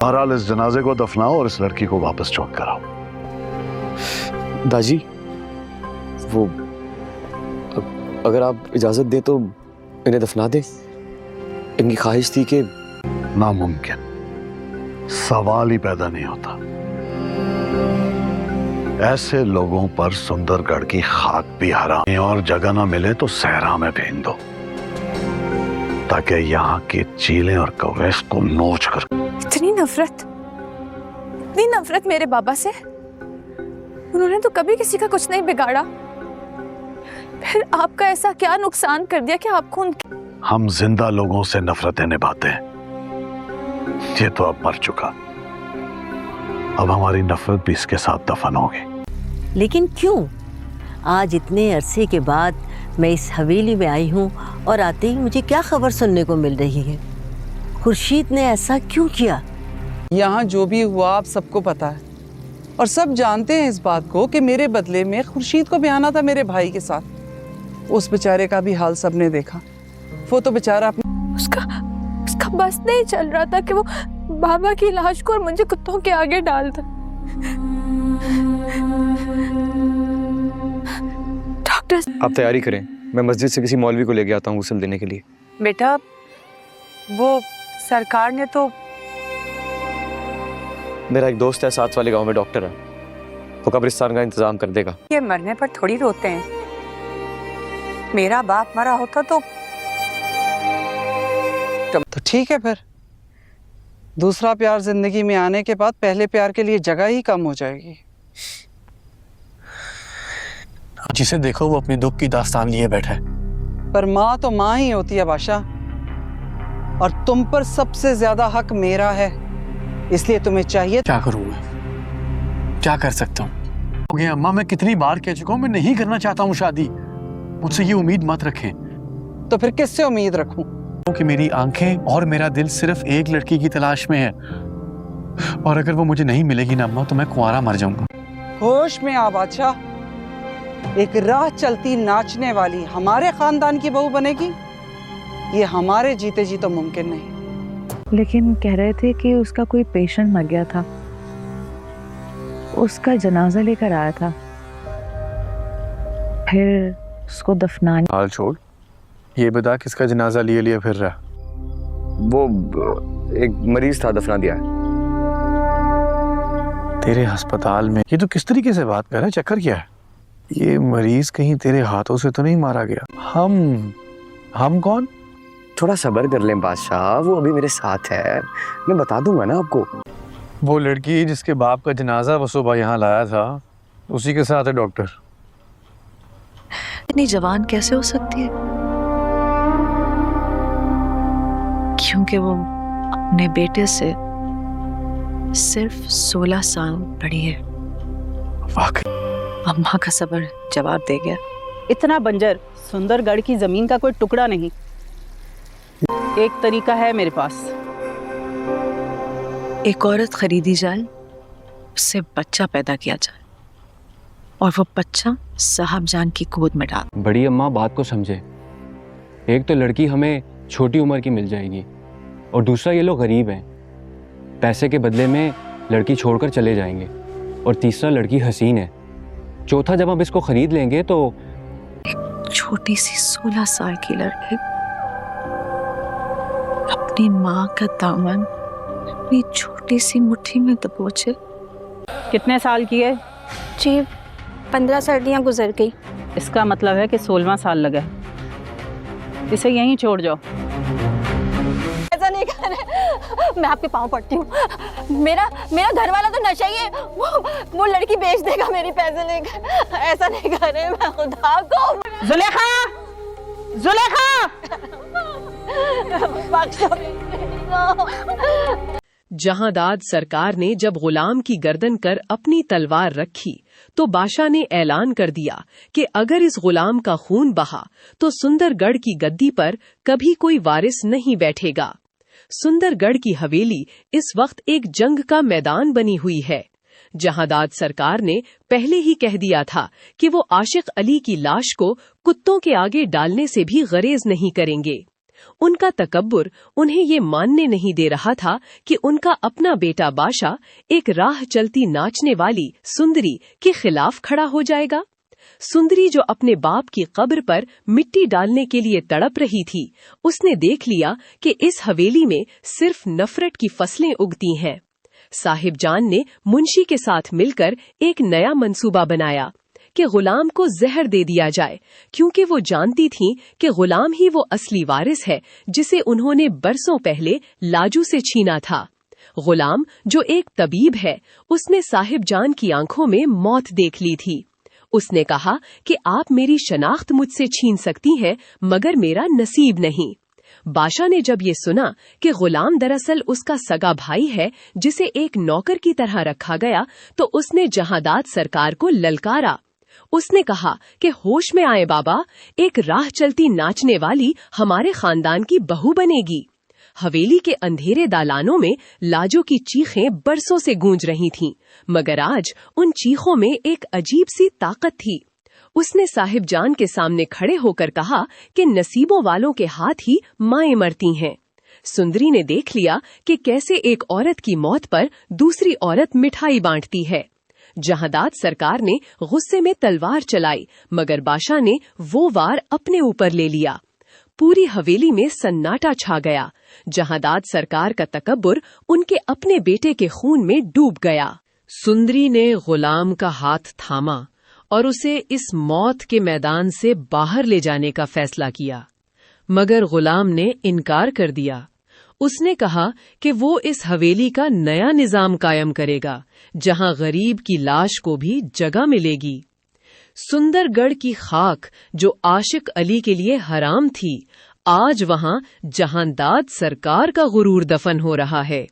बहरहाल इस जनाजे को दफनाओ और इस लड़की को वापस छोड़ कर आओ। दाजी, वो अगर आप इजाजत दें तो इन्हें दफना दें। इनकी ख्वाहिश थी कि नामुमकिन, सवाल ही पैदा नहीं होता। ऐसे लोगों पर सुंदरगढ़ की खाक भी हराम है और जगह ना मिले तो सहरा में भेज दो, ताकि यहाँ के चीले और कौवे को नोच कर। इतनी नफरत मेरे बाबा से। उन्होंने तो कभी किसी का कुछ नहीं बिगाड़ा, फिर आपका ऐसा क्या नुकसान कर दिया कि आपको हम जिंदा लोगों से नफरतें निभाते हैं, ये तो अब मर चुका, अब हमारी नफरत भी इसके साथ दफन होगी। लेकिन क्यों? आज इतने अरसे के बाद मैं इस हवेली में आई हूँ और आते ही मुझे क्या खबर सुनने को मिल रही है? खुर्शीद ने ऐसा क्यों किया? यहाँ जो भी हुआ आप सबको पता है और सब जानते हैं इस बात को कि मेरे बदले में खुर्शीद को ब्याना था मेरे भाई के साथ। उस बेचारे का भी हाल सबने देखा। वो तो बेचारा उसका बस नहीं चल रहा था कि वो बाबा की लाश को और मुझे कुत्तों के आगे डाल दे। डॉक्टर, आप तैयारी करें, मैं मस्जिद से किसी मौलवी को लेके आता हूँ गुस्ल देने के लिए। बेटा, वो सरकार ने तो मेरा एक दोस्त है साथ वाले गांव में, डॉक्टर है, वो कब्रिस्तान का इंतजाम कर देगा। ये मरने पर थोड़ी रोते हैं। मेरा बाप मरा होता तो ठीक है। फिर दूसरा प्यार जिंदगी में आने के बाद पहले प्यार के लिए जगह ही कम हो जाएगी। जिसे देखो वो अपने दुख की दास्तान लिए बैठा है। पर माँ तो माँ ही होती है बादशाह, और तुम पर सबसे ज्यादा हक मेरा है, इसलिए तुम्हें चाहिए। क्या करूं मैं, क्या कर सकता हूँ? हो गया अम्मा, मैं कितनी बार कह चुका हूँ मैं नहीं करना चाहता हूँ शादी। मुझसे ये उम्मीद मत रखें। तो फिर किससे उम्मीद रखूं? कि मेरी आंखें और मेरा दिल सिर्फ एक लड़की की तलाश में है, और अगर वो मुझे नहीं मिलेगी ना अम्मा तो मैं कुंवारा मर जाऊंगा। होश में आ बादशाह, एक राह चलती नाचने वाली हमारे खानदान की बहू बनेगी, ये हमारे जीते जी तो मुमकिन नहीं। लेकिन कह रहे थे कि उसका कोई पेशेंट मर गया था, उसका जनाजा लेकर आया था, फिर उसको दफनाने। हाल छोड़, ये बता किसका जनाजा लिए फिर रहा? वो एक मरीज था, दफना दिया है। तेरे अस्पताल में? ये तो किस तरीके से बात कर रहा है, चक्कर क्या है? ये मरीज कहीं तेरे हाथों से तो नहीं मारा गया? हम कौन? थोड़ा सब्र कर लें बादशाह, वो अभी मेरे साथ है, मैं बता दूंगा ना आपको। वो लड़की जिसके बाप का जनाजा वो सुबह यहाँ लाया था, उसी के साथ है डॉक्टर। इतनी जवान कैसे हो सकती है? क्योंकि वो अपने बेटे से सिर्फ 16 साल बड़ी है। वाकई अम्मा का सब्र जवाब दे गया। इतना बंजर सुंदरगढ़ की जमीन का कोई टुकड़ा नहीं। एक तरीका है मेरे पास। एक औरत खरीदी जाए, उससे बच्चा पैदा किया जाए और वो बच्चा साहब जान की गोद में डाल। बड़ी अम्मा बात को समझे। एक तो लड़की हमें छोटी उम्र की मिल जाएगी और दूसरा ये लोग गरीब हैं, पैसे के बदले में लड़की छोड़कर चले जाएंगे, और तीसरा लड़की हसीन है। चौथा जब हम इसको खरीद लेंगे तो छोटी सी 16 साल की लड़की अपनी माँ का दामन अपनी छोटी सी मुट्ठी में दबोचे। कितने साल की है? जी 15 सर्दियाँ गुजर गई। इसका मतलब है कि 16वां साल लगा है। इसे यहीं छोड़ जाओ। ऐसा नहीं कर, मैं आपके पाँव पड़ती हूँ। मेरा घर वाला तो नशा ही है, वो लड़की बेच देगा मेरे पैसे लेकर। ऐसा नहीं कर रहे, मैं खुदा को। जुलेखा, जहांदाद सरकार ने जब गुलाम की गर्दन कर अपनी तलवार रखी तो बादशाह ने ऐलान कर दिया कि अगर इस गुलाम का खून बहा तो सुंदरगढ़ की गद्दी पर कभी कोई वारिस नहीं बैठेगा। सुंदरगढ़ की हवेली इस वक्त एक जंग का मैदान बनी हुई है। जहांदाद सरकार ने पहले ही कह दिया था कि वो आशिक अली की लाश को कुत्तों के आगे डालने से भी गरेज नहीं करेंगे। उनका तकब्बुर उन्हें ये मानने नहीं दे रहा था कि उनका अपना बेटा बाशा एक राह चलती नाचने वाली सुंदरी के खिलाफ खड़ा हो जाएगा। सुंदरी जो अपने बाप की कब्र पर मिट्टी डालने के लिए तड़प रही थी, उसने देख लिया कि इस हवेली में सिर्फ नफरत की फसलें उगती हैं। साहिब जान ने मुंशी के साथ मिलकर एक नया मंसूबा बनाया कि गुलाम को जहर दे दिया जाए, क्योंकि वो जानती थीं कि गुलाम ही वो असली वारिस है जिसे उन्होंने बरसों पहले लाजू से छीना था। गुलाम जो एक तबीब है, उसने साहिब जान की आंखों में मौत देख ली थी। उसने कहा कि आप मेरी शनाख्त मुझसे छीन सकती हैं, मगर मेरा नसीब नहीं। बादशाह ने जब ये सुना कि गुलाम दरअसल उसका सगा भाई है जिसे एक नौकर की तरह रखा गया, तो उसने जहांदाद सरकार को ललकारा। उसने कहा कि होश में आए बाबा, एक राह चलती नाचने वाली हमारे खानदान की बहू बनेगी। हवेली के अंधेरे दालानों में लाजो की चीखें बरसों से गूंज रही थीं, मगर आज उन चीखों में एक अजीब सी ताकत थी। उसने साहिब जान के सामने खड़े होकर कहा कि नसीबों वालों के हाथ ही माएं मरती हैं। सुंदरी ने देख लिया कि कैसे एक औरत की मौत पर दूसरी औरत मिठाई बांटती है। जहांदाद सरकार ने गुस्से में तलवार चलाई, मगर बादशाह ने वो वार अपने ऊपर ले लिया। पूरी हवेली में सन्नाटा छा गया। जहांदाद सरकार का तकब्बुर उनके अपने बेटे के खून में डूब गया। सुंदरी ने गुलाम का हाथ थामा और उसे इस मौत के मैदान से बाहर ले जाने का फैसला किया, मगर गुलाम ने इनकार कर दिया। उसने कहा कि वो इस हवेली का नया निजाम कायम करेगा, जहां गरीब की लाश को भी जगह मिलेगी। सुंदरगढ़ की खाक जो आशिक अली के लिए हराम थी, आज वहां जहांदाद सरकार का गुरूर दफन हो रहा है।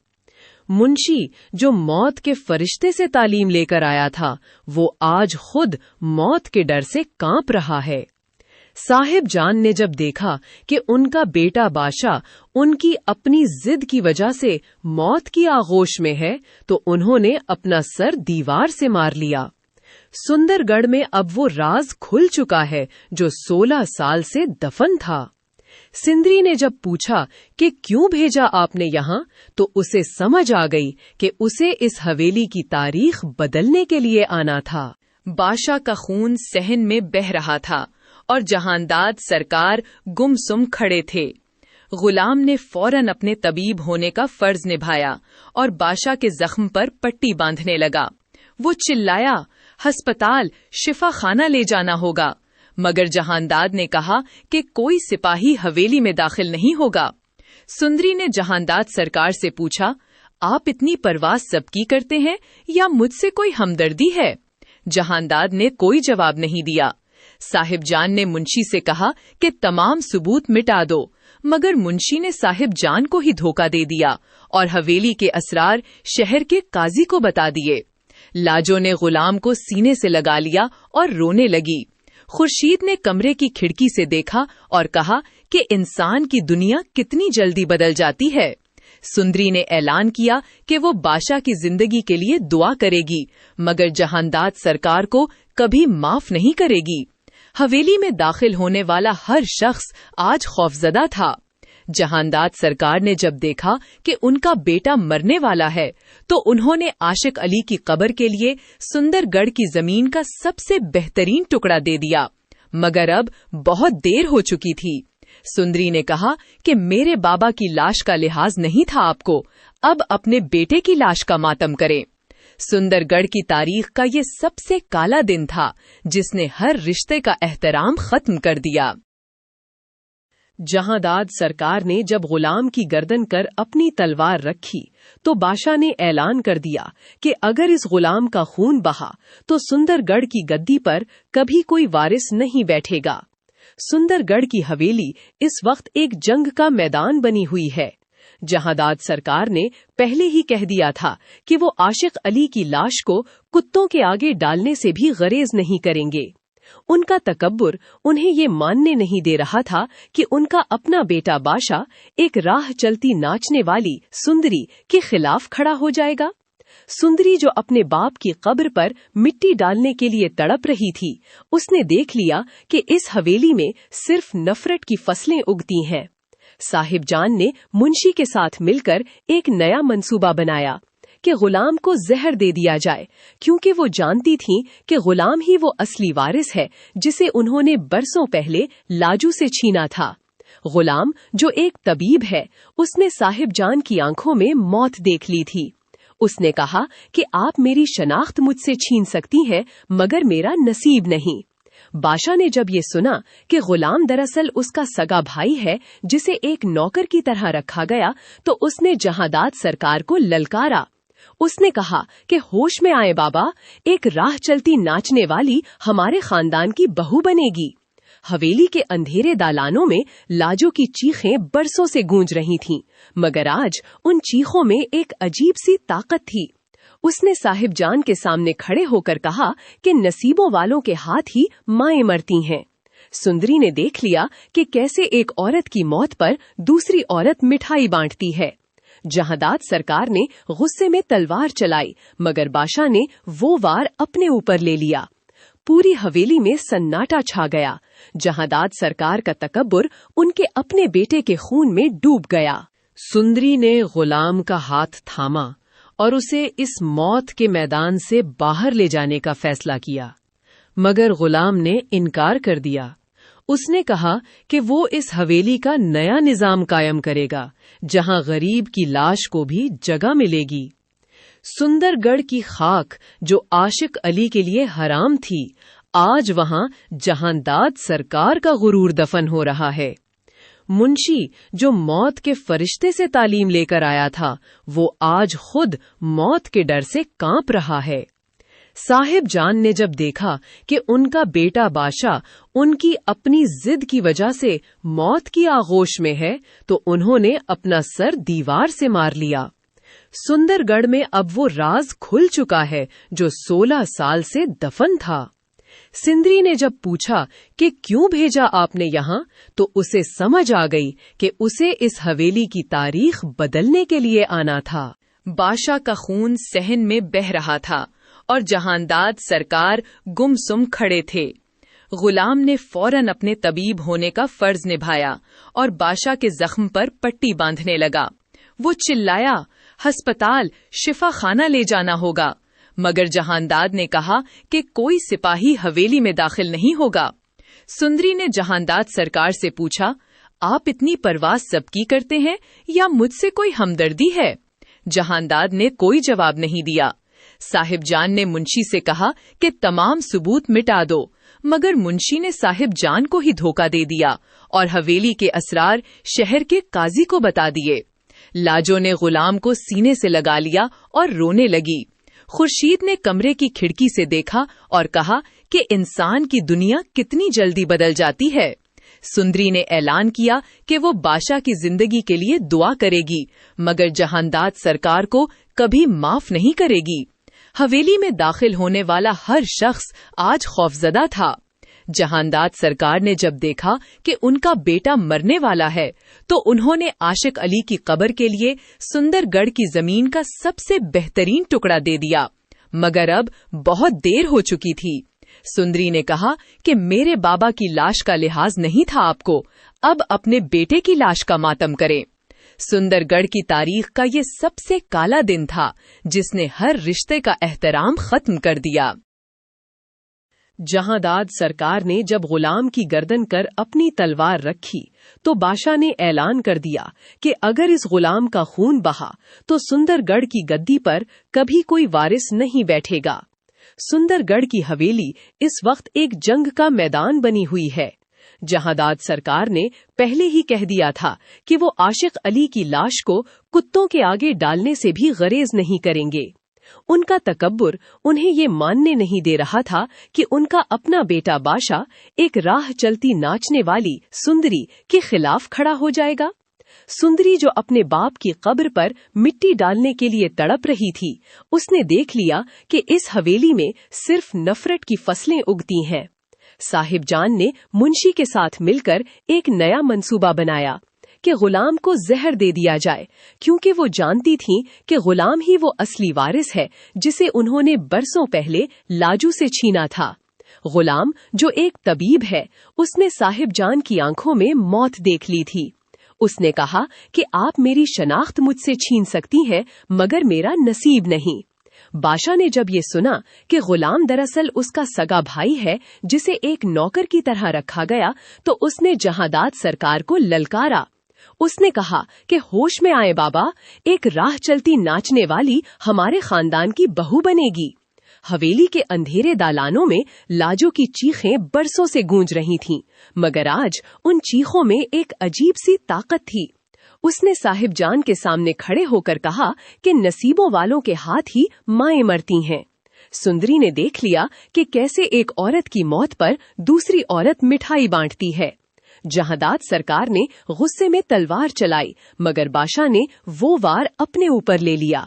मुंशी जो मौत के फरिश्ते से तालीम लेकर आया था, वो आज खुद मौत के डर से कांप रहा है। साहिब जान ने जब देखा कि उनका बेटा बादशाह उनकी अपनी जिद की वजह से मौत की आगोश में है, तो उन्होंने अपना सर दीवार से मार लिया। सुंदरगढ़ में अब वो राज खुल चुका है जो 16 साल से दफन था। सिंदरी ने जब पूछा कि क्यों भेजा आपने यहाँ, तो उसे समझ आ गई कि उसे इस हवेली की तारीख बदलने के लिए आना था। बादशाह का खून सहन में बह रहा था और जहांदाद सरकार गुमसुम खड़े थे। गुलाम ने फौरन अपने तबीब होने का फर्ज निभाया और बादशाह के जख्म पर पट्टी बांधने लगा। वो चिल्लाया, अस्पताल, शिफा खाना ले जाना होगा, मगर जहांदाद ने कहा कि कोई सिपाही हवेली में दाखिल नहीं होगा। सुंदरी ने जहांदाद सरकार से पूछा, आप इतनी परवाह सबकी करते हैं या मुझसे कोई हमदर्दी है? जहांदाद ने कोई जवाब नहीं दिया। साहिब जान ने मुंशी से कहा कि तमाम सबूत मिटा दो, मगर मुंशी ने साहिब जान को ही धोखा दे दिया और हवेली के असरार शहर के काजी को बता दिए। लाजो ने गुलाम को सीने से लगा लिया और रोने लगी। खुर्शीद ने कमरे की खिड़की से देखा और कहा कि इंसान की दुनिया कितनी जल्दी बदल जाती है। सुंदरी ने ऐलान किया कि वो बादशाह की जिंदगी के लिए दुआ करेगी, मगर जहांदाद सरकार को कभी माफ नहीं करेगी। हवेली में दाखिल होने वाला हर शख्स आज खौफजदा था। जहांदाद सरकार ने जब देखा कि उनका बेटा मरने वाला है, तो उन्होंने आशिक अली की कब्र के लिए सुंदरगढ़ की जमीन का सबसे बेहतरीन टुकड़ा दे दिया, मगर अब बहुत देर हो चुकी थी। सुंदरी ने कहा कि मेरे बाबा की लाश का लिहाज नहीं था आपको, अब अपने बेटे की लाश का मातम करें। सुंदरगढ़ की तारीख का ये सबसे काला दिन था, जिसने हर रिश्ते का एहतराम खत्म कर दिया। जहांदाद सरकार ने जब गुलाम की गर्दन कर अपनी तलवार रखी, तो बादशाह ने ऐलान कर दिया कि अगर इस गुलाम का खून बहा तो सुंदरगढ़ की गद्दी पर कभी कोई वारिस नहीं बैठेगा। सुंदरगढ़ की हवेली इस वक्त एक जंग का मैदान बनी हुई है। जहांदाद सरकार ने पहले ही कह दिया था कि वो आशिक अली की लाश को कुत्तों के आगे डालने से भी गरेज नहीं करेंगे। उनका तकब्बुर उन्हें ये मानने नहीं दे रहा था कि उनका अपना बेटा बादशाह एक राह चलती नाचने वाली सुंदरी के खिलाफ खड़ा हो जाएगा। सुंदरी जो अपने बाप की कब्र पर मिट्टी डालने के लिए तड़प रही थी, उसने देख लिया कि इस हवेली में सिर्फ नफरत की फसलें उगती हैं। साहिब जान ने मुंशी के साथ मिलकर एक नया मंसूबा बनाया कि गुलाम को जहर दे दिया जाए, क्योंकि वो जानती थीं कि गुलाम ही वो असली वारिस है जिसे उन्होंने बरसों पहले लाजू से छीना था। गुलाम जो एक तबीब है, उसने साहिब जान की आंखों में मौत देख ली थी। उसने कहा कि आप मेरी शनाख्त मुझसे छीन सकती हैं, मगर मेरा नसीब नहीं। बादशाह ने जब ये सुना कि गुलाम दरअसल उसका सगा भाई है जिसे एक नौकर की तरह रखा गया, तो उसने जहांदाद सरकार को ललकारा। उसने कहा कि होश में आए बाबा, एक राह चलती नाचने वाली हमारे खानदान की बहू बनेगी। हवेली के अंधेरे दालानों में लाजो की चीखें बरसों से गूंज रही थीं, मगर आज उन चीखों में एक अजीब सी ताकत थी। उसने साहिब जान के सामने खड़े होकर कहा कि नसीबों वालों के हाथ ही माएं मरती हैं। सुंदरी ने देख लिया कि कैसे एक औरत की मौत पर दूसरी औरत मिठाई बांटती है। जहांदाद सरकार ने गुस्से में तलवार चलाई, मगर बादशाह ने वो वार अपने ऊपर ले लिया। पूरी हवेली में सन्नाटा छा गया। जहांदाद सरकार का तकब्बुर उनके अपने बेटे के खून में डूब गया। सुंदरी ने गुलाम का हाथ थामा और उसे इस मौत के मैदान से बाहर ले जाने का फैसला किया, मगर गुलाम ने इनकार कर दिया। उसने कहा कि वो इस हवेली का नया निजाम कायम करेगा, जहां गरीब की लाश को भी जगह मिलेगी। सुंदरगढ़ की खाक जो आशिक अली के लिए हराम थी, आज वहां जहांदाद सरकार का गुरूर दफन हो रहा है। मुंशी जो मौत के फरिश्ते से तालीम लेकर आया था, वो आज खुद मौत के डर से कांप रहा है। साहिब जान ने जब देखा कि उनका बेटा बादशाह उनकी अपनी जिद की वजह से मौत की आगोश में है, तो उन्होंने अपना सर दीवार से मार लिया। सुंदरगढ़ में अब वो राज खुल चुका है जो 16 साल से दफन था। सिंदरी ने जब पूछा कि क्यों भेजा आपने यहाँ, तो उसे समझ आ गई कि उसे इस हवेली की तारीख बदलने के लिए आना था। बादशाह का खून सहन में बह रहा था और जहांदाद सरकार गुमसुम खड़े थे। गुलाम ने फौरन अपने तबीब होने का फर्ज निभाया और बादशाह के जख्म पर पट्टी बांधने लगा। वो चिल्लाया, अस्पताल, शिफा खाना ले जाना होगा, मगर जहांदाद ने कहा कि कोई सिपाही हवेली में दाखिल नहीं होगा। सुंदरी ने जहांदाद सरकार से पूछा, आप इतनी परवाह सबकी करते हैं या मुझसे कोई हमदर्दी है? जहांदाद ने कोई जवाब नहीं दिया। साहिब जान ने मुंशी से कहा कि तमाम सबूत मिटा दो, मगर मुंशी ने साहिब जान को ही धोखा दे दिया और हवेली के असरार शहर के काजी को बता दिए। लाजो ने गुलाम को सीने से लगा लिया और रोने लगी। खुर्शीद ने कमरे की खिड़की से देखा और कहा कि इंसान की दुनिया कितनी जल्दी बदल जाती है। सुंदरी ने ऐलान किया कि वो बादशाह की जिंदगी के लिए दुआ करेगी, मगर जहांदाद सरकार को कभी माफ नहीं करेगी। हवेली में दाखिल होने वाला हर शख्स आज खौफजदा था। जहांदाद सरकार ने जब देखा कि उनका बेटा मरने वाला है, तो उन्होंने आशिक अली की कब्र के लिए सुंदरगढ़ की जमीन का सबसे बेहतरीन टुकड़ा दे दिया, मगर अब बहुत देर हो चुकी थी। सुंदरी ने कहा कि मेरे बाबा की लाश का लिहाज नहीं था आपको, अब अपने बेटे की लाश का मातम करें। सुंदरगढ़ की तारीख का ये सबसे काला दिन था, जिसने हर रिश्ते का एहतराम खत्म कर दिया। जहांदाद सरकार ने जब गुलाम की गर्दन कर अपनी तलवार रखी, तो बादशाह ने ऐलान कर दिया कि अगर इस गुलाम का खून बहा तो सुंदरगढ़ की गद्दी पर कभी कोई वारिस नहीं बैठेगा। सुंदरगढ़ की हवेली इस वक्त एक जंग का मैदान बनी हुई है। जहांदाद सरकार ने पहले ही कह दिया था कि वो आशिक अली की लाश को कुत्तों के आगे डालने से भी गरेज नहीं करेंगे। उनका तकब्बुर उन्हें ये मानने नहीं दे रहा था कि उनका अपना बेटा बादशाह एक राह चलती नाचने वाली सुंदरी के खिलाफ खड़ा हो जाएगा। सुंदरी जो अपने बाप की कब्र पर मिट्टी डालने के लिए तड़प रही थी, उसने देख लिया कि इस हवेली में सिर्फ नफरत की फसलें उगती हैं। साहिब जान ने मुंशी के साथ मिलकर एक नया मंसूबा बनाया कि गुलाम को जहर दे दिया जाए, क्योंकि वो जानती थीं कि गुलाम ही वो असली वारिस है जिसे उन्होंने बरसों पहले लाजू से छीना था। गुलाम जो एक तबीब है, उसने साहिब जान की आंखों में मौत देख ली थी। उसने कहा कि आप मेरी शनाख्त मुझसे छीन सकती हैं, मगर मेरा नसीब नहीं। बादशाह ने जब ये सुना कि गुलाम दरअसल उसका सगा भाई है जिसे एक नौकर की तरह रखा गया, तो उसने जहांदाद सरकार को ललकारा। उसने कहा कि होश में आए बाबा, एक राह चलती नाचने वाली हमारे खानदान की बहू बनेगी। हवेली के अंधेरे दालानों में लाजो की चीखें बरसों से गूंज रही थीं, मगर आज उन चीखों में एक अजीब सी ताकत थी। उसने साहिब जान के सामने खड़े होकर कहा कि नसीबों वालों के हाथ ही माएं मरती हैं। सुंदरी ने देख लिया कि कैसे एक औरत की मौत पर दूसरी औरत मिठाई बांटती है। जहांदाद सरकार ने गुस्से में तलवार चलाई, मगर बादशाह ने वो वार अपने ऊपर ले लिया।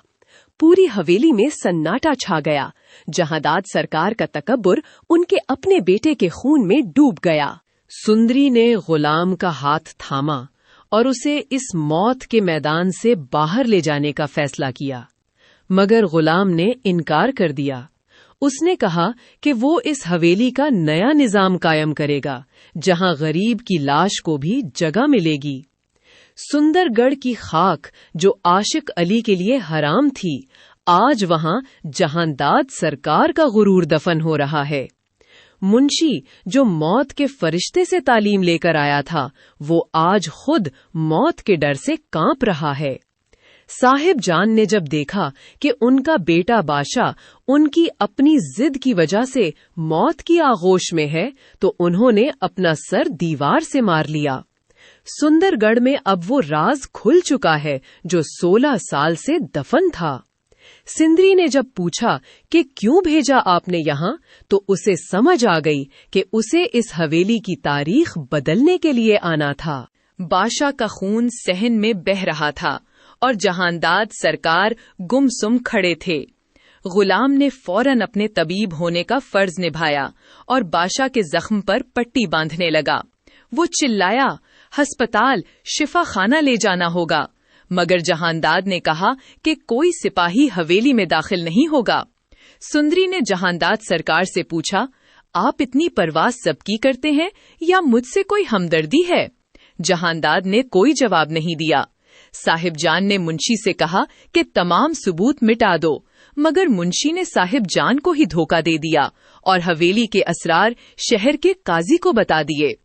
पूरी हवेली में सन्नाटा छा गया। जहांदाद सरकार का तकब्बुर उनके अपने बेटे के खून में डूब गया। सुंदरी ने गुलाम का हाथ थामा और उसे इस मौत के मैदान से बाहर ले जाने का फैसला किया, मगर गुलाम ने इनकार कर दिया। उसने कहा कि वो इस हवेली का नया निजाम कायम करेगा, जहां गरीब की लाश को भी जगह मिलेगी। सुंदरगढ़ की खाक जो आशिक अली के लिए हराम थी, आज वहां जहांदाद सरकार का गुरूर दफन हो रहा है। मुंशी जो मौत के फरिश्ते से तालीम लेकर आया था, वो आज खुद मौत के डर से कांप रहा है। साहिब जान ने जब देखा कि उनका बेटा बादशाह उनकी अपनी जिद की वजह से मौत की आगोश में है, तो उन्होंने अपना सर दीवार से मार लिया। सुंदरगढ़ में अब वो राज खुल चुका है जो 16 साल से दफन था। सिंदरी ने जब पूछा कि क्यों भेजा आपने यहाँ, तो उसे समझ आ गई कि उसे इस हवेली की तारीख बदलने के लिए आना था। बादशाह का खून सहन में बह रहा था और जहांदाद सरकार गुमसुम खड़े थे। गुलाम ने फौरन अपने तबीब होने का फर्ज निभाया और बादशाह के जख्म पर पट्टी बांधने लगा। वो चिल्लाया, अस्पताल, शिफा खाना ले जाना होगा, मगर जहांदाद ने कहा कि कोई सिपाही हवेली में दाखिल नहीं होगा। सुंदरी ने जहांदाद सरकार से पूछा, आप इतनी परवाह सबकी करते हैं या मुझसे कोई हमदर्दी है? जहांदाद ने कोई जवाब नहीं दिया। साहिब जान ने मुंशी से कहा कि तमाम सबूत मिटा दो, मगर मुंशी ने साहिब जान को ही धोखा दे दिया और हवेली के असरार शहर के काजी को बता दिए।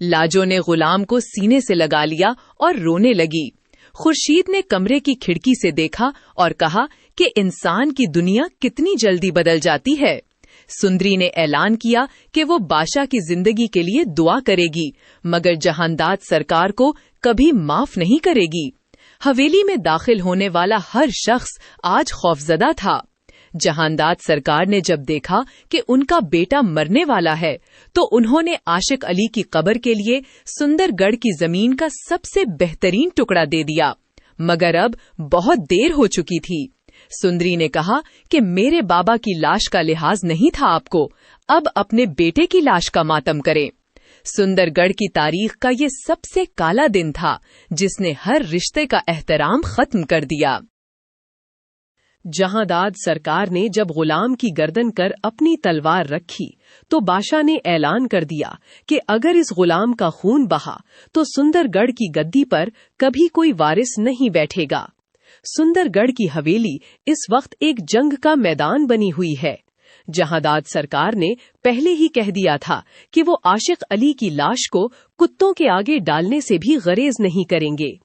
लाजो ने गुलाम को सीने से लगा लिया और रोने लगी। खुर्शीद ने कमरे की खिड़की से देखा और कहा कि इंसान की दुनिया कितनी जल्दी बदल जाती है। सुंदरी ने ऐलान किया कि वो बादशाह की जिंदगी के लिए दुआ करेगी, मगर जहांदाद सरकार को कभी माफ नहीं करेगी। हवेली में दाखिल होने वाला हर शख्स आज खौफजदा था। जहांदाद सरकार ने जब देखा कि उनका बेटा मरने वाला है, तो उन्होंने आशिक अली की कब्र के लिए सुंदरगढ़ की जमीन का सबसे बेहतरीन टुकड़ा दे दिया, मगर अब बहुत देर हो चुकी थी। सुंदरी ने कहा कि मेरे बाबा की लाश का लिहाज नहीं था आपको, अब अपने बेटे की लाश का मातम करें। सुंदरगढ़ की तारीख का ये सबसे काला दिन था, जिसने हर रिश्ते का एहतराम खत्म कर दिया। जहांदाद सरकार ने जब गुलाम की गर्दन कर अपनी तलवार रखी, तो बादशाह ने ऐलान कर दिया कि अगर इस गुलाम का खून बहा तो सुंदरगढ़ की गद्दी पर कभी कोई वारिस नहीं बैठेगा। सुंदरगढ़ की हवेली इस वक्त एक जंग का मैदान बनी हुई है। जहांदाद सरकार ने पहले ही कह दिया था कि वो आशिक अली की लाश को कुत्तों के आगे डालने से भी गरेज नहीं करेंगे।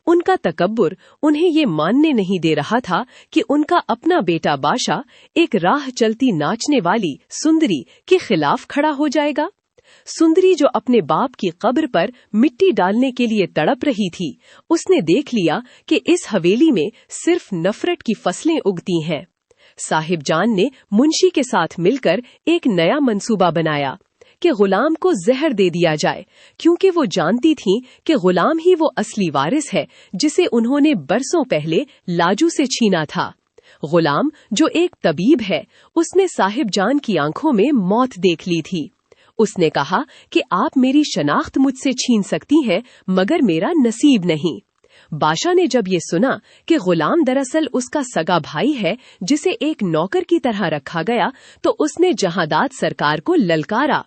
उनका तकब्बुर उन्हें ये मानने नहीं दे रहा था कि उनका अपना बेटा बादशाह एक राह चलती नाचने वाली सुंदरी के खिलाफ खड़ा हो जाएगा। सुंदरी जो अपने बाप की कब्र पर मिट्टी डालने के लिए तड़प रही थी, उसने देख लिया कि इस हवेली में सिर्फ नफरत की फसलें उगती हैं। साहिब जान ने मुंशी के साथ मिलकर एक नया मंसूबा बनाया कि गुलाम को जहर दे दिया जाए, क्योंकि वो जानती थीं कि गुलाम ही वो असली वारिस है जिसे उन्होंने बरसों पहले लाजू से छीना था। गुलाम जो एक तबीब है, उसने साहिब जान की आंखों में मौत देख ली थी। उसने कहा कि आप मेरी शनाख्त मुझसे छीन सकती हैं, मगर मेरा नसीब नहीं। बादशाह ने जब ये सुना कि गुलाम दरअसल उसका सगा भाई है जिसे एक नौकर की तरह रखा गया, तो उसने जहांदाद सरकार को ललकारा।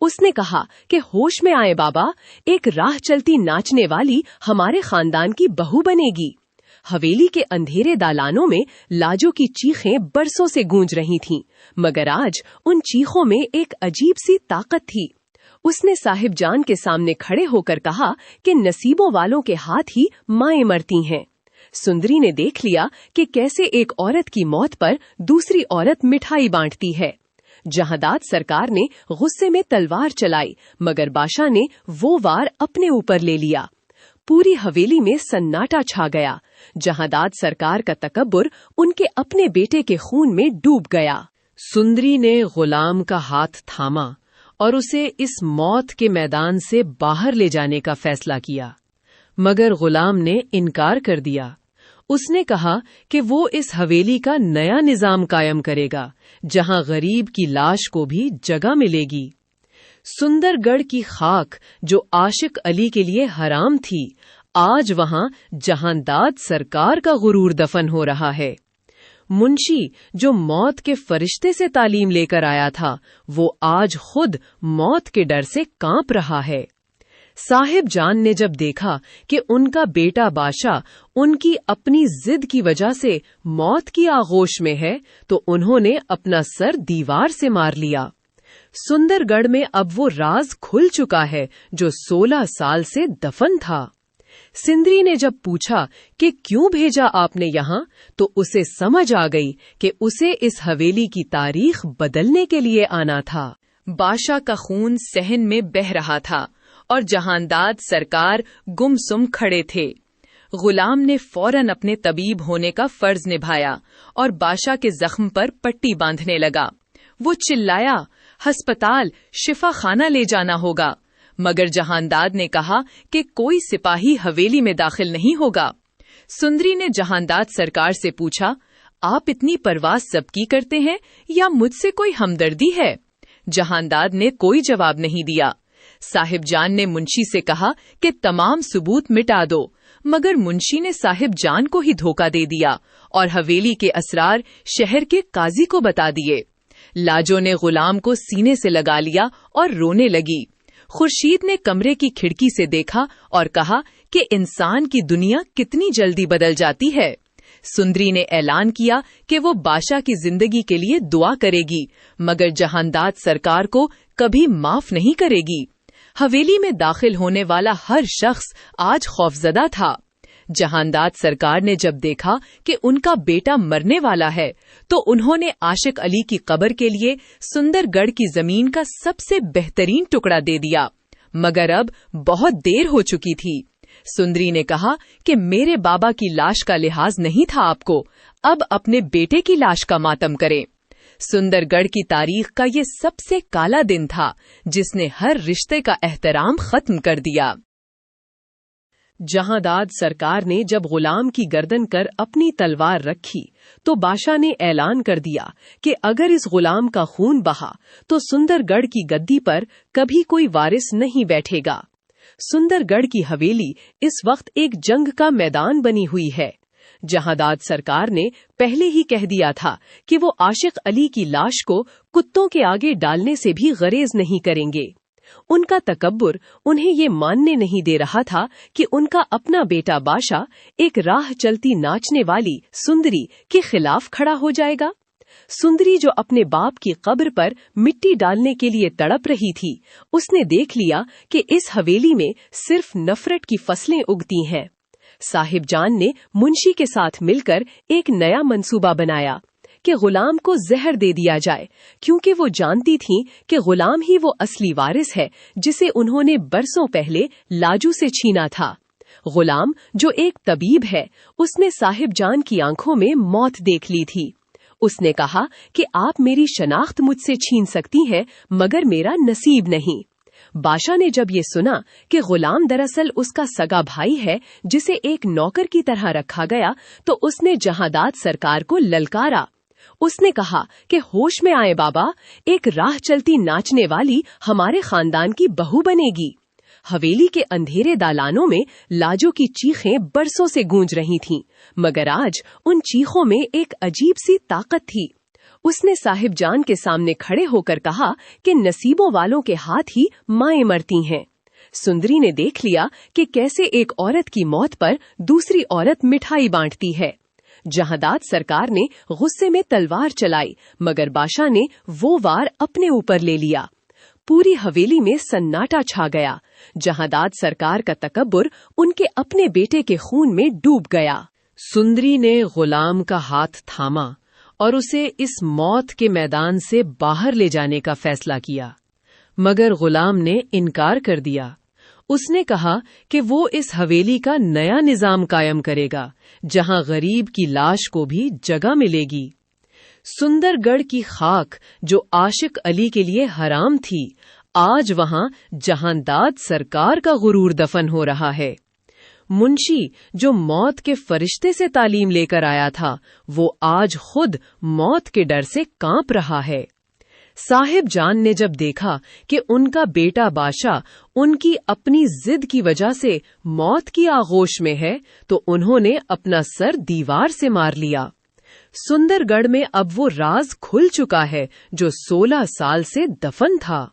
उसने कहा कि होश में आए बाबा, एक राह चलती नाचने वाली हमारे खानदान की बहू बनेगी। हवेली के अंधेरे दालानों में लाजो की चीखें बरसों से गूंज रही थीं, मगर आज उन चीखों में एक अजीब सी ताकत थी। उसने साहिब जान के सामने खड़े होकर कहा कि नसीबों वालों के हाथ ही माएं मरती हैं। सुंदरी ने देख लिया कि कैसे एक औरत की मौत पर दूसरी औरत मिठाई बांटती है। जहांदाद सरकार ने गुस्से में तलवार चलाई, मगर बादशाह ने वो वार अपने ऊपर ले लिया। पूरी हवेली में सन्नाटा छा गया। जहांदाद सरकार का तकब्बुर उनके अपने बेटे के खून में डूब गया। सुंदरी ने गुलाम का हाथ थामा और उसे इस मौत के मैदान से बाहर ले जाने का फैसला किया, मगर गुलाम ने इनकार कर दिया। उसने कहा कि वो इस हवेली का नया निजाम कायम करेगा, जहां गरीब की लाश को भी जगह मिलेगी। सुंदरगढ़ की खाक जो आशिक अली के लिए हराम थी, आज वहां जहांदाद सरकार का गुरूर दफन हो रहा है। मुंशी जो मौत के फरिश्ते से तालीम लेकर आया था, वो आज खुद मौत के डर से कांप रहा है। साहिब जान ने जब देखा कि उनका बेटा बादशाह उनकी अपनी जिद की वजह से मौत की आगोश में है, तो उन्होंने अपना सर दीवार से मार लिया। सुंदरगढ़ में अब वो राज खुल चुका है जो 16 साल से दफन था। सिंदरी ने जब पूछा कि क्यों भेजा आपने यहाँ, तो उसे समझ आ गई कि उसे इस हवेली की तारीख बदलने के लिए आना था। बादशाह का खून सहन में बह रहा था और जहांदाद सरकार गुमसुम खड़े थे। गुलाम ने फौरन अपने तबीब होने का फर्ज निभाया और बादशाह के जख्म पर पट्टी बांधने लगा। वो चिल्लाया, अस्पताल, शिफा खाना ले जाना होगा, मगर जहांदाद ने कहा कि कोई सिपाही हवेली में दाखिल नहीं होगा। सुंदरी ने जहांदाद सरकार से पूछा, आप इतनी परवाह सबकी करते हैं या मुझसे कोई हमदर्दी है? जहांदाद ने कोई जवाब नहीं दिया। साहिब जान ने मुंशी से कहा कि तमाम सबूत मिटा दो, मगर मुंशी ने साहिब जान को ही धोखा दे दिया और हवेली के असरार शहर के काजी को बता दिए। लाजो ने गुलाम को सीने से लगा लिया और रोने लगी। खुर्शीद ने कमरे की खिड़की से देखा और कहा कि इंसान की दुनिया कितनी जल्दी बदल जाती है। सुंदरी ने ऐलान किया कि वो बादशाह की जिंदगी के लिए दुआ करेगी, मगर जहांदाद सरकार को कभी माफ नहीं करेगी। हवेली में दाखिल होने वाला हर शख्स आज खौफजदा था। जहांदाद सरकार ने जब देखा कि उनका बेटा मरने वाला है, तो उन्होंने आशिक अली की कब्र के लिए सुंदरगढ़ की जमीन का सबसे बेहतरीन टुकड़ा दे दिया, मगर अब बहुत देर हो चुकी थी। सुंदरी ने कहा कि मेरे बाबा की लाश का लिहाज नहीं था आपको, अब अपने बेटे की लाश का मातम करें। सुंदरगढ़ की तारीख का ये सबसे काला दिन था, जिसने हर रिश्ते का एहतराम खत्म कर दिया। जहांदाद सरकार ने जब गुलाम की गर्दन कर अपनी तलवार रखी, तो बादशाह ने ऐलान कर दिया कि अगर इस गुलाम का खून बहा तो सुंदरगढ़ की गद्दी पर कभी कोई वारिस नहीं बैठेगा। सुंदरगढ़ की हवेली इस वक्त एक जंग का मैदान बनी हुई है। जहांदाद सरकार ने पहले ही कह दिया था कि वो आशिक अली की लाश को कुत्तों के आगे डालने से भी गरेज नहीं करेंगे। उनका तकब्बुर उन्हें ये मानने नहीं दे रहा था कि उनका अपना बेटा बादशाह एक राह चलती नाचने वाली सुंदरी के खिलाफ खड़ा हो जाएगा। सुंदरी जो अपने बाप की कब्र पर मिट्टी डालने के लिए तड़प रही थी, उसने देख लिया कि इस हवेली में सिर्फ नफरत की फसलें उगती हैं। साहिब जान ने मुंशी के साथ मिलकर एक नया मंसूबा बनाया कि गुलाम को जहर दे दिया जाए, क्योंकि वो जानती थीं कि गुलाम ही वो असली वारिस है जिसे उन्होंने बरसों पहले लाजू से छीना था। गुलाम जो एक तबीब है, उसने साहिब जान की आंखों में मौत देख ली थी। उसने कहा कि आप मेरी शनाख्त मुझसे छीन सकती हैं, मगर मेरा नसीब नहीं। बादशाह ने जब ये सुना कि गुलाम दरअसल उसका सगा भाई है जिसे एक नौकर की तरह रखा गया, तो उसने जहांदाद सरकार को ललकारा। उसने कहा कि होश में आए बाबा, एक राह चलती नाचने वाली हमारे खानदान की बहू बनेगी। हवेली के अंधेरे दालानों में लाजो की चीखें बरसों से गूंज रही थीं, मगर आज उन चीखों में एक अजीब सी ताकत थी। उसने साहिब जान के सामने खड़े होकर कहा कि नसीबों वालों के हाथ ही माएं मरती हैं। सुंदरी ने देख लिया कि कैसे एक औरत की मौत पर दूसरी औरत मिठाई बांटती है। जहांदाद सरकार ने गुस्से में तलवार चलाई, मगर बादशाह ने वो वार अपने ऊपर ले लिया। पूरी हवेली में सन्नाटा छा गया। जहांदाद सरकार का तकब्बुर उनके अपने बेटे के खून में डूब गया। सुंदरी ने गुलाम का हाथ थामा और उसे इस मौत के मैदान से बाहर ले जाने का फैसला किया, मगर गुलाम ने इनकार कर दिया। उसने कहा कि वो इस हवेली का नया निजाम कायम करेगा, जहां गरीब की लाश को भी जगह मिलेगी। सुंदरगढ़ की खाक जो आशिक अली के लिए हराम थी, आज वहां जहांदाद सरकार का गुरूर दफन हो रहा है। मुंशी जो मौत के फरिश्ते से तालीम लेकर आया था, वो आज खुद मौत के डर से कांप रहा है। साहिब जान ने जब देखा कि उनका बेटा बादशाह उनकी अपनी जिद की वजह से मौत की आगोश में है, तो उन्होंने अपना सर दीवार से मार लिया। सुंदरगढ़ में अब वो राज खुल चुका है जो 16 साल से दफन था।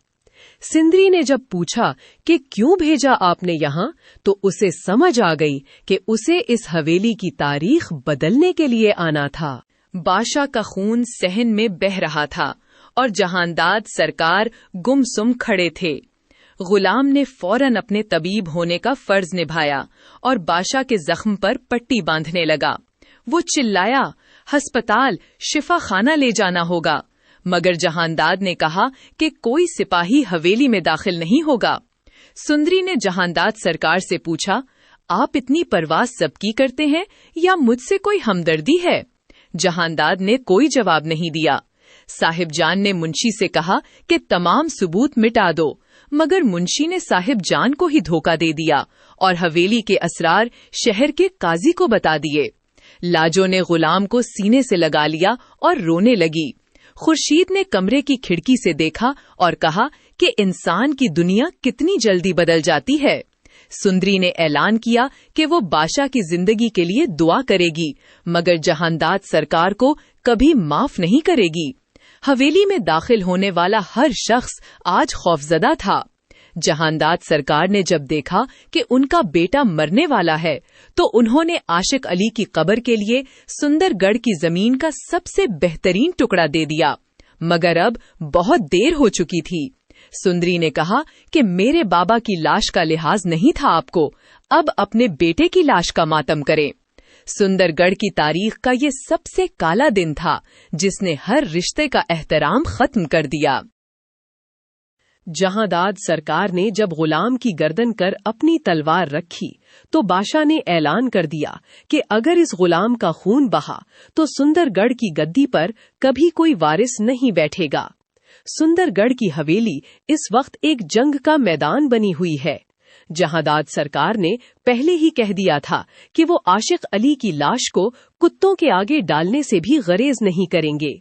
सिंदरी ने जब पूछा कि क्यों भेजा आपने यहाँ, तो उसे समझ आ गई कि उसे इस हवेली की तारीख बदलने के लिए आना था। बादशाह का खून सहन में बह रहा था और जहांदाद सरकार गुमसुम खड़े थे। गुलाम ने फौरन अपने तबीब होने का फर्ज निभाया और बादशाह के जख्म पर पट्टी बांधने लगा। वो चिल्लाया, अस्पताल, शिफा खाना ले जाना होगा, मगर जहांदाद ने कहा कि कोई सिपाही हवेली में दाखिल नहीं होगा। सुंदरी ने जहांदाद सरकार से पूछा, आप इतनी परवाह सबकी करते हैं या मुझसे कोई हमदर्दी है? जहांदाद ने कोई जवाब नहीं दिया। साहिब जान ने मुंशी से कहा कि तमाम सबूत मिटा दो, मगर मुंशी ने साहिब जान को ही धोखा दे दिया और हवेली के असरार शहर के काजी को बता दिए। लाजो ने गुलाम को सीने से लगा लिया और रोने लगी। खुर्शीद ने कमरे की खिड़की से देखा और कहा कि इंसान की दुनिया कितनी जल्दी बदल जाती है। सुंदरी ने ऐलान किया कि वो बादशाह की जिंदगी के लिए दुआ करेगी, मगर जहांदाद सरकार को कभी माफ नहीं करेगी। हवेली में दाखिल होने वाला हर शख्स आज खौफजदा था। जहांदाद सरकार ने जब देखा कि उनका बेटा मरने वाला है, तो उन्होंने आशिक अली की कब्र के लिए सुंदरगढ़ की जमीन का सबसे बेहतरीन टुकड़ा दे दिया, मगर अब बहुत देर हो चुकी थी। सुंदरी ने कहा कि मेरे बाबा की लाश का लिहाज नहीं था आपको, अब अपने बेटे की लाश का मातम करें। सुंदरगढ़ की तारीख का ये सबसे काला दिन था, जिसने हर रिश्ते का एहतराम खत्म कर दिया। जहांदाद सरकार ने जब गुलाम की गर्दन कर अपनी तलवार रखी, तो बादशाह ने ऐलान कर दिया कि अगर इस गुलाम का खून बहा तो सुंदरगढ़ की गद्दी पर कभी कोई वारिस नहीं बैठेगा। सुंदरगढ़ की हवेली इस वक्त एक जंग का मैदान बनी हुई है। जहांदाद सरकार ने पहले ही कह दिया था कि वो आशिक अली की लाश को कुत्तों के आगे डालने से भी गरेज नहीं करेंगे।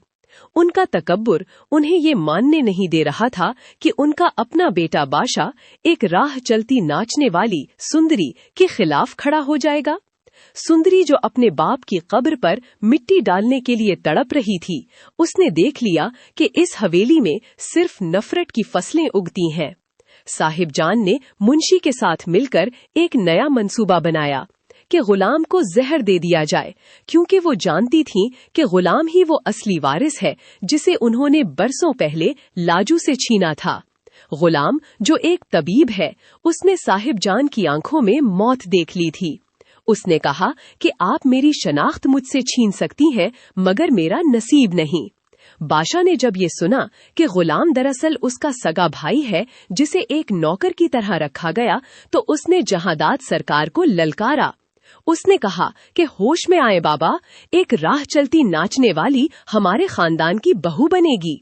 उनका तकब्बुर उन्हें ये मानने नहीं दे रहा था कि उनका अपना बेटा बादशाह एक राह चलती नाचने वाली सुंदरी के खिलाफ खड़ा हो जाएगा। सुंदरी जो अपने बाप की कब्र पर मिट्टी डालने के लिए तड़प रही थी, उसने देख लिया कि इस हवेली में सिर्फ नफरत की फसलें उगती हैं। साहिब जान ने मुंशी के साथ मिलकर एक नया मंसूबा बनाया कि गुलाम को जहर दे दिया जाए, क्योंकि वो जानती थीं कि गुलाम ही वो असली वारिस है जिसे उन्होंने बरसों पहले लाजू से छीना था। गुलाम जो एक तबीब है, उसने साहिब जान की आंखों में मौत देख ली थी। उसने कहा कि आप मेरी शनाख्त मुझसे छीन सकती हैं, मगर मेरा नसीब नहीं। बादशाह ने जब ये सुना कि गुलाम दरअसल उसका सगा भाई है जिसे एक नौकर की तरह रखा गया, तो उसने जहांदाद सरकार को ललकारा। उसने कहा कि होश में आए बाबा, एक राह चलती नाचने वाली हमारे खानदान की बहू बनेगी।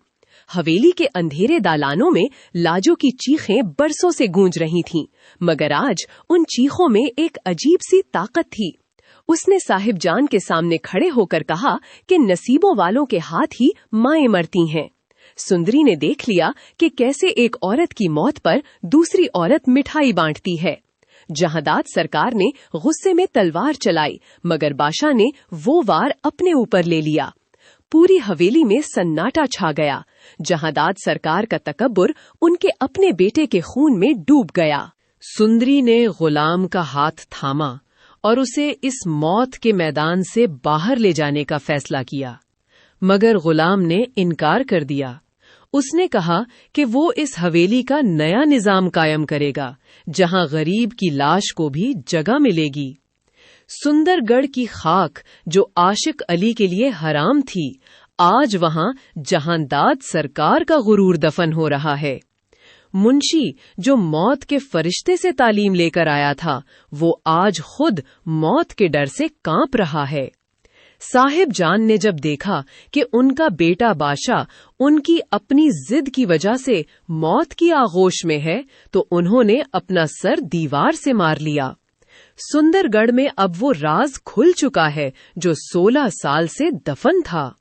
हवेली के अंधेरे दालानों में लाजो की चीखें बरसों से गूंज रही थीं, मगर आज उन चीखों में एक अजीब सी ताकत थी। उसने साहिब जान के सामने खड़े होकर कहा कि नसीबों वालों के हाथ ही माएं मरती हैं। सुंदरी ने देख लिया कि कैसे एक औरत की मौत पर दूसरी औरत मिठाई बांटती है। जहांदाद सरकार ने गुस्से में तलवार चलाई, मगर बादशाह ने वो वार अपने ऊपर ले लिया। पूरी हवेली में सन्नाटा छा गया। जहांदाद सरकार का तकब्बुर उनके अपने बेटे के खून में डूब गया। सुंदरी ने गुलाम का हाथ थामा और उसे इस मौत के मैदान से बाहर ले जाने का फैसला किया, मगर गुलाम ने इनकार कर दिया। उसने कहा कि वो इस हवेली का नया निजाम कायम करेगा, जहां गरीब की लाश को भी जगह मिलेगी। सुंदरगढ़ की खाक जो आशिक अली के लिए हराम थी, आज वहां जहांदाद सरकार का गुरूर दफन हो रहा है। मुंशी जो मौत के फरिश्ते से तालीम लेकर आया था, वो आज खुद मौत के डर से कांप रहा है। साहिब जान ने जब देखा कि उनका बेटा बादशाह उनकी अपनी जिद की वजह से मौत की आगोश में है, तो उन्होंने अपना सर दीवार से मार लिया। सुंदरगढ़ में अब वो राज खुल चुका है जो 16 साल से दफन था।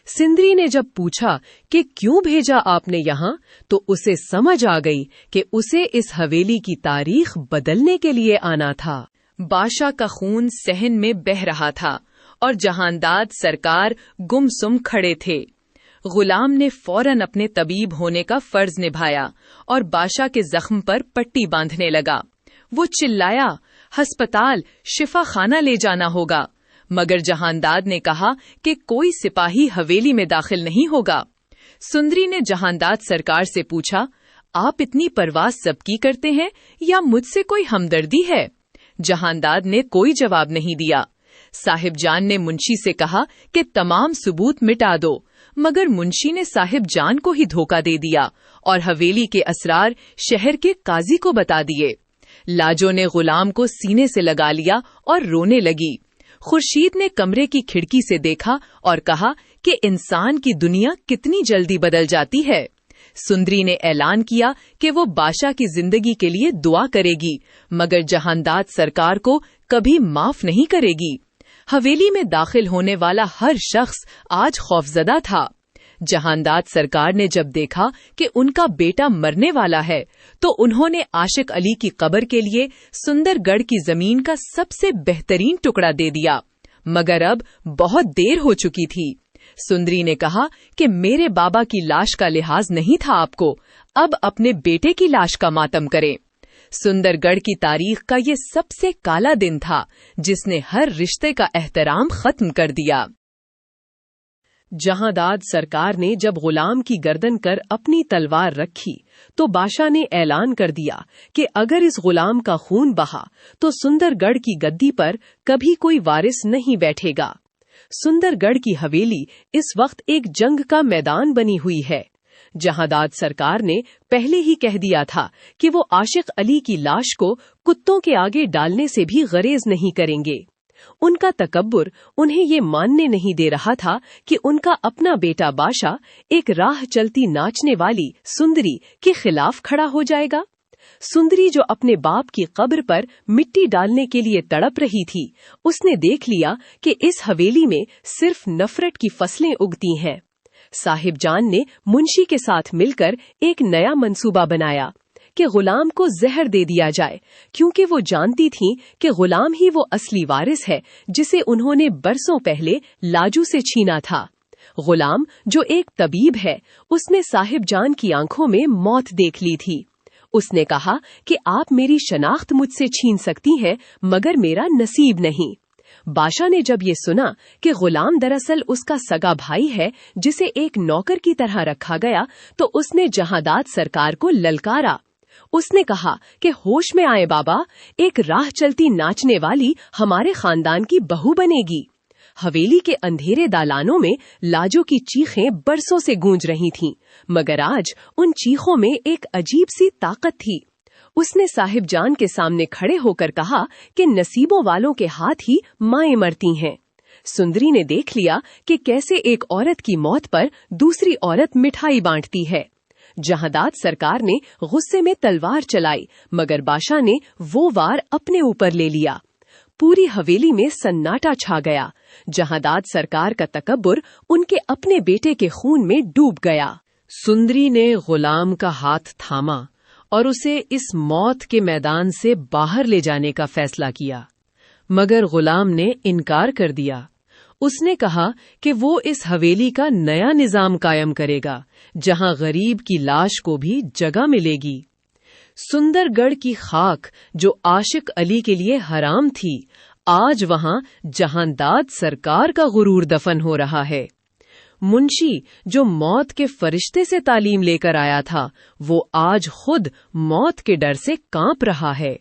सिंदरी ने जब पूछा कि क्यों भेजा आपने यहाँ, तो उसे समझ आ गई कि उसे इस हवेली की तारीख बदलने के लिए आना था। बादशाह का खून सहन में बह रहा था और जहांदाद सरकार गुमसुम खड़े थे। गुलाम ने फौरन अपने तबीब होने का फर्ज निभाया और बादशाह के जख्म पर पट्टी बांधने लगा। वो चिल्लाया, अस्पताल, शिफा खाना ले जाना होगा, मगर जहांदाद ने कहा कि कोई सिपाही हवेली में दाखिल नहीं होगा। सुंदरी ने जहांदाद सरकार से पूछा, आप इतनी परवाह सबकी करते हैं या मुझसे कोई हमदर्दी है? जहांदाद ने कोई जवाब नहीं दिया। साहिब जान ने मुंशी से कहा कि तमाम सबूत मिटा दो, मगर मुंशी ने साहिब जान को ही धोखा दे दिया और हवेली के असरार शहर के काजी को बता दिए। लाजो ने गुलाम को सीने से लगा लिया और रोने लगी। खुर्शीद ने कमरे की खिड़की से देखा और कहा कि इंसान की दुनिया कितनी जल्दी बदल जाती है। सुंदरी ने ऐलान किया कि वो बादशाह की जिंदगी के लिए दुआ करेगी, मगर जहांदाद सरकार को कभी माफ नहीं करेगी। हवेली में दाखिल होने वाला हर शख्स आज खौफजदा था। जहांदाद सरकार ने जब देखा कि उनका बेटा मरने वाला है, तो उन्होंने आशिक अली की कब्र के लिए सुंदरगढ़ की जमीन का सबसे बेहतरीन टुकड़ा दे दिया, मगर अब बहुत देर हो चुकी थी। सुंदरी ने कहा कि मेरे बाबा की लाश का लिहाज नहीं था आपको, अब अपने बेटे की लाश का मातम करें। सुंदरगढ़ की तारीख का ये सबसे काला दिन था, जिसने हर रिश्ते का एहतराम खत्म कर दिया। जहांदाद सरकार ने जब गुलाम की गर्दन कर अपनी तलवार रखी, तो बादशाह ने ऐलान कर दिया कि अगर इस गुलाम का खून बहा तो सुंदरगढ़ की गद्दी पर कभी कोई वारिस नहीं बैठेगा। सुंदरगढ़ की हवेली इस वक्त एक जंग का मैदान बनी हुई है। जहांदाद सरकार ने पहले ही कह दिया था कि वो आशिक अली की लाश को कुत्तों के आगे डालने से भी गरेज नहीं करेंगे। उनका तकब्बुर उन्हें ये मानने नहीं दे रहा था कि उनका अपना बेटा बादशाह एक राह चलती नाचने वाली सुंदरी के खिलाफ खड़ा हो जाएगा। सुंदरी जो अपने बाप की कब्र पर मिट्टी डालने के लिए तड़प रही थी, उसने देख लिया कि इस हवेली में सिर्फ नफरत की फसलें उगती हैं। साहिब जान ने मुंशी के साथ मिलकर एक नया मंसूबा बनाया कि गुलाम को जहर दे दिया जाए, क्योंकि वो जानती थीं कि गुलाम ही वो असली वारिस है जिसे उन्होंने बरसों पहले लाजू से छीना था। गुलाम जो एक तबीब है, उसने साहिब जान की आंखों में मौत देख ली थी। उसने कहा कि आप मेरी शनाख्त मुझसे छीन सकती हैं, मगर मेरा नसीब नहीं। बादशाह ने जब ये सुना कि गुलाम दरअसल उसका सगा भाई है जिसे एक नौकर की तरह रखा गया, तो उसने जहांदाद सरकार को ललकारा। उसने कहा कि होश में आए बाबा, एक राह चलती नाचने वाली हमारे खानदान की बहू बनेगी। हवेली के अंधेरे दालानों में लाजो की चीखें बरसों से गूंज रही थीं, मगर आज उन चीखों में एक अजीब सी ताकत थी। उसने साहिब जान के सामने खड़े होकर कहा कि नसीबों वालों के हाथ ही माएं मरती हैं। सुंदरी ने देख लिया कि कैसे एक औरत की मौत पर दूसरी औरत मिठाई बांटती है। जहांदाद सरकार ने गुस्से में तलवार चलाई, मगर बादशाह ने वो वार अपने ऊपर ले लिया। पूरी हवेली में सन्नाटा छा गया। जहांदाद सरकार का तकब्बुर उनके अपने बेटे के खून में डूब गया। सुंदरी ने गुलाम का हाथ थामा और उसे इस मौत के मैदान से बाहर ले जाने का फैसला किया, मगर गुलाम ने इनकार कर दिया। उसने कहा कि वो इस हवेली का नया निजाम कायम करेगा, जहां गरीब की लाश को भी जगह मिलेगी। सुंदरगढ़ की खाक जो आशिक अली के लिए हराम थी, आज वहां जहांदाद सरकार का गुरूर दफन हो रहा है। मुंशी जो मौत के फरिश्ते से तालीम लेकर आया था, वो आज खुद मौत के डर से कांप रहा है।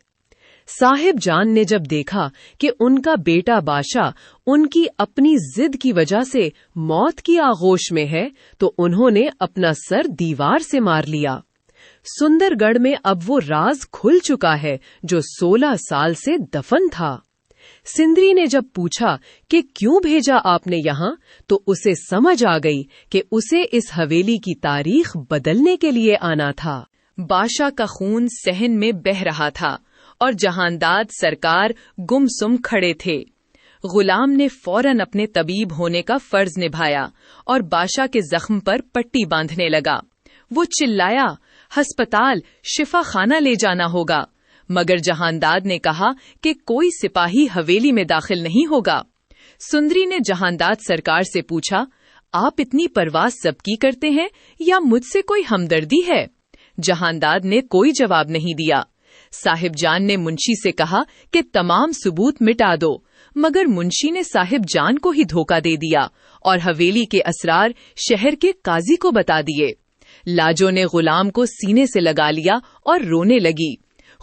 साहिब जान ने जब देखा कि उनका बेटा बादशाह उनकी अपनी जिद की वजह से मौत की आगोश में है, तो उन्होंने अपना सर दीवार से मार लिया। सुंदरगढ़ में अब वो राज खुल चुका है जो 16 साल से दफन था। सिंदरी ने जब पूछा कि क्यों भेजा आपने यहाँ, तो उसे समझ आ गई कि उसे इस हवेली की तारीख बदलने के लिए आना था। बादशाह का खून सहन में बह रहा था और जहांदाद सरकार गुमसुम खड़े थे। गुलाम ने फौरन अपने तबीब होने का फर्ज निभाया और बादशाह के जख्म पर पट्टी बांधने लगा। वो चिल्लाया, अस्पताल, शिफा खाना ले जाना होगा। मगर जहांदाद ने कहा कि कोई सिपाही हवेली में दाखिल नहीं होगा। सुंदरी ने जहांदाद सरकार से पूछा, आप इतनी परवाह सबकी करते हैं या मुझसे कोई हमदर्दी है? जहांदाद ने कोई जवाब नहीं दिया। साहिब जान ने मुंशी से कहा कि तमाम सबूत मिटा दो, मगर मुंशी ने साहिब जान को ही धोखा दे दिया और हवेली के असरार शहर के काजी को बता दिए। लाजो ने गुलाम को सीने से लगा लिया और रोने लगी।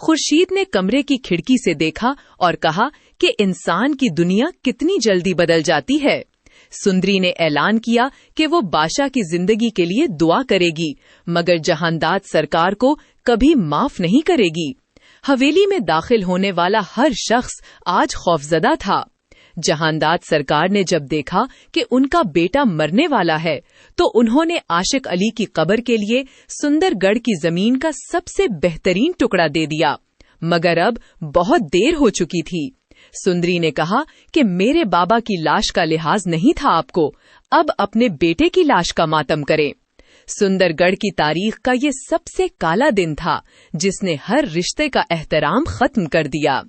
खुर्शीद ने कमरे की खिड़की से देखा और कहा कि इंसान की दुनिया कितनी जल्दी बदल जाती है। सुंदरी ने ऐलान किया कि वो बादशाह की जिंदगी के लिए दुआ करेगी, मगर जहांदाद सरकार को कभी माफ नहीं करेगी। हवेली में दाखिल होने वाला हर शख्स आज खौफजदा था। जहांदाद सरकार ने जब देखा कि उनका बेटा मरने वाला है, तो उन्होंने आशिक अली की कब्र के लिए सुंदरगढ़ की जमीन का सबसे बेहतरीन टुकड़ा दे दिया। मगर अब बहुत देर हो चुकी थी। सुंदरी ने कहा कि मेरे बाबा की लाश का लिहाज नहीं था आपको, अब अपने बेटे की लाश का मातम करें। सुंदरगढ़ की तारीख का ये सबसे काला दिन था, जिसने हर रिश्ते का एहतराम खत्म कर दिया।